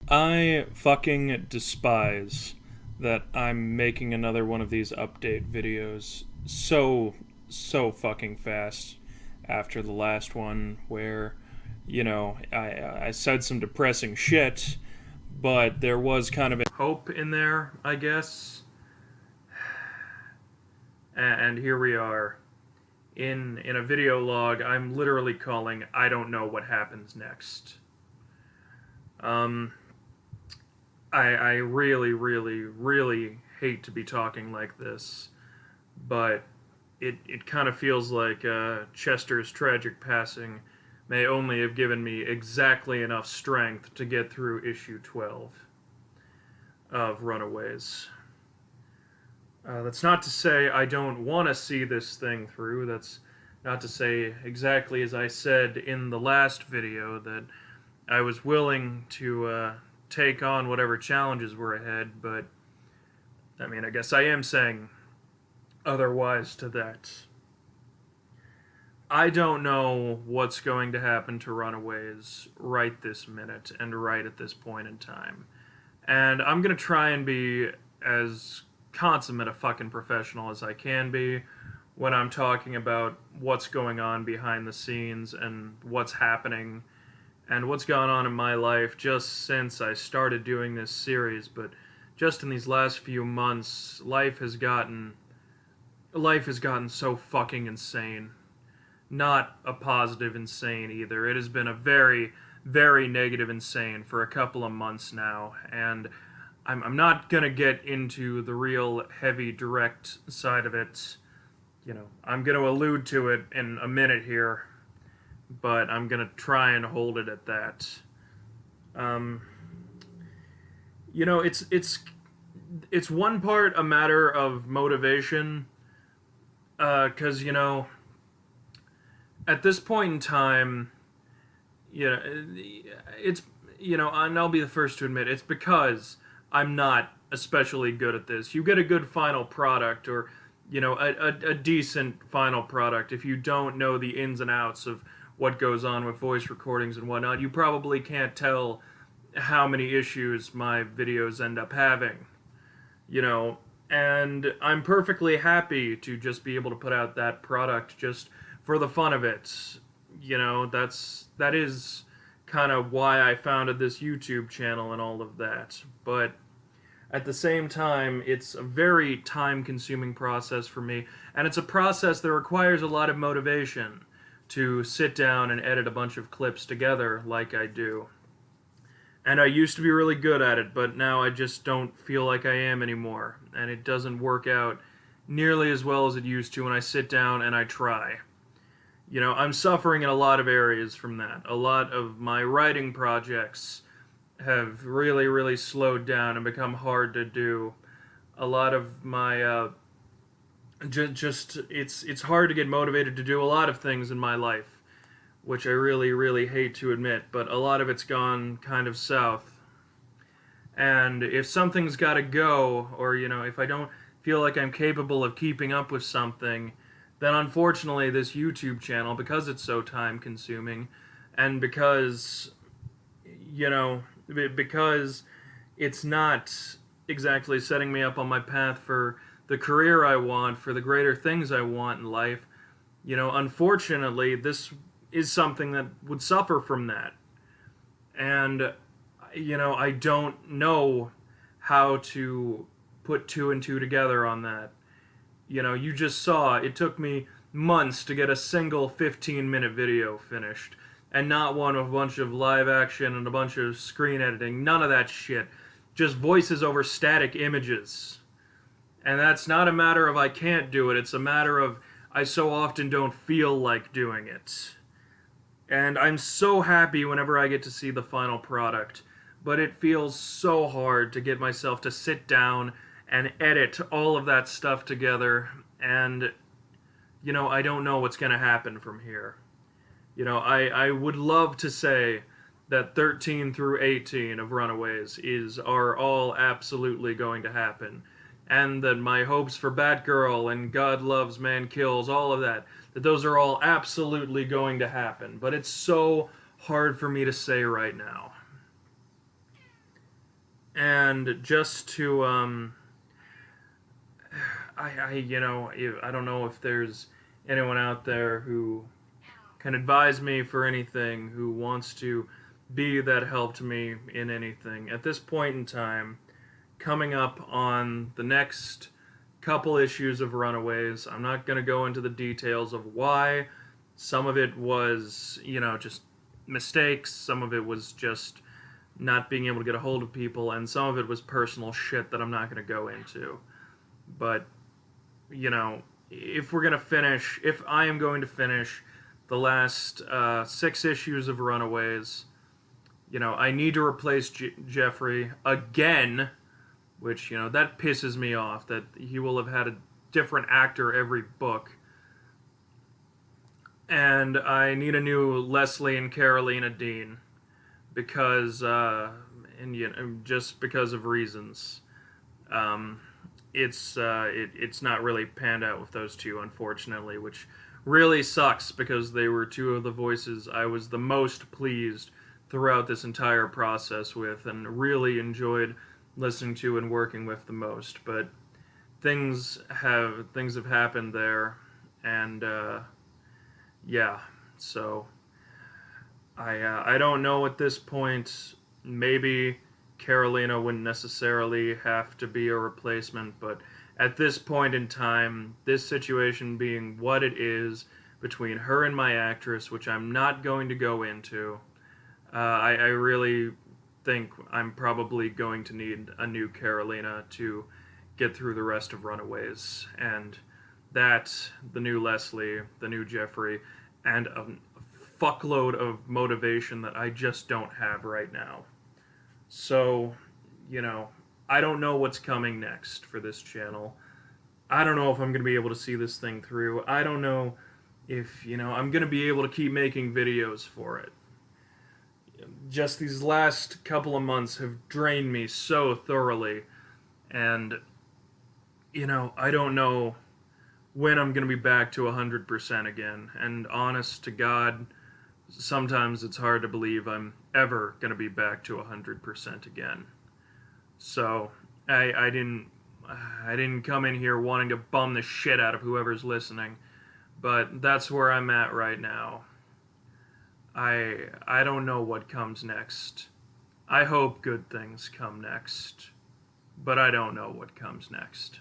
I fucking despise that I'm making another one of these update videos so fucking fast after the last one where, I said some depressing shit, but there was kind of a hope in there, I guess. And here we are. In a video log I'm literally calling I don't know what happens next. Um I really hate to be talking like this, but it kind of feels like Chester's tragic passing may only have given me exactly enough strength to get through issue 12 of Runaways. That's not to say I don't want to see this thing through. That's not to say, exactly as I said in the last video, that I was willing to take on whatever challenges were ahead, but I mean, I guess I am saying otherwise to that. I don't know what's going to happen to Runaways right this minute and right at this point in time. And I'm going to try and be as consummate a fucking professional as I can be when I'm talking about what's going on behind the scenes and what's happening and what's gone on in my life just since I started doing this series. But just in these last few months, life has gotten so fucking insane. Not a positive insane either. It has been a very negative insane for a couple of months now, and I'm not gonna get into the real heavy direct side of it. I'm gonna allude to it in a minute here, but I'm gonna try and hold it at that. It's one part a matter of motivation, because at this point in time, it's and I'll be the first to admit it's because I'm not especially good at this. You get a good final product, or a decent final product, if you don't know the ins and outs of what goes on with voice recordings and whatnot. You probably can't tell how many issues my videos end up having. And I'm perfectly happy to just be able to put out that product just for the fun of it. That is kind of why I founded this YouTube channel and all of that. But at the same time, it's a very time-consuming process for me, and it's a process that requires a lot of motivation to sit down and edit a bunch of clips together like I do. And I used to be really good at it, but now I just don't feel like I am anymore, and it doesn't work out nearly as well as it used to when I sit down and I try. I'm suffering in a lot of areas from that. A lot of my writing projects have really slowed down and become hard to do. A lot of my it's hard to get motivated to do a lot of things in my life, which I really hate to admit, but a lot of it's gone kind of south. And if something's got to go, or if I don't feel like I'm capable of keeping up with something, then unfortunately this YouTube channel, because it's so time consuming, and because it's not exactly setting me up on my path for the career I want, for the greater things I want in life, unfortunately this is something that would suffer from that. And I don't know how to put two and two together on that. You just saw, it took me months to get a single 15-minute video finished. And not one with a bunch of live action and a bunch of screen editing. None of that shit. Just voices over static images. And that's not a matter of I can't do it. It's a matter of I so often don't feel like doing it. And I'm so happy whenever I get to see the final product. But it feels so hard to get myself to sit down and edit all of that stuff together, and I don't know what's going to happen from here. I would love to say that 13 through 18 of Runaways are all absolutely going to happen, and that my hopes for Batgirl and God Loves, Man Kills, all of that those are all absolutely going to happen, but it's so hard for me to say right now. And just to I don't know if there's anyone out there who can advise me for anything, who wants to be that help to me in anything. At this point in time, coming up on the next couple issues of Runaways, I'm not going to go into the details of why. Some of it was, just mistakes, some of it was just not being able to get a hold of people, and some of it was personal shit that I'm not going to go into. But, if I am going to finish the last 6 issues of Runaways, I need to replace Jeffrey again, which, that pisses me off, that he will have had a different actor every book. And I need a new Leslie and Carolina Dean, because, just because of reasons. It's not really panned out with those two, unfortunately, which really sucks because they were two of the voices I was the most pleased throughout this entire process with, and really enjoyed listening to and working with the most. But things have happened there, and yeah, so I don't know at this point. Maybe Carolina wouldn't necessarily have to be a replacement, but at this point in time, this situation being what it is between her and my actress, which I'm not going to go into, I really think I'm probably going to need a new Carolina to get through the rest of Runaways, and that, the new Leslie, the new Jeffrey, and a fuckload of motivation that I just don't have right now. So, I don't know what's coming next for this channel. I don't know if I'm going to be able to see this thing through. I don't know if, I'm going to be able to keep making videos for it. Just these last couple of months have drained me so thoroughly. And, I don't know when I'm going to be back to 100% again. And honest to God, sometimes it's hard to believe I'm ever going to be back to 100% again. So, I didn't come in here wanting to bum the shit out of whoever's listening, but that's where I'm at right now. I don't know what comes next. I hope good things come next, but I don't know what comes next.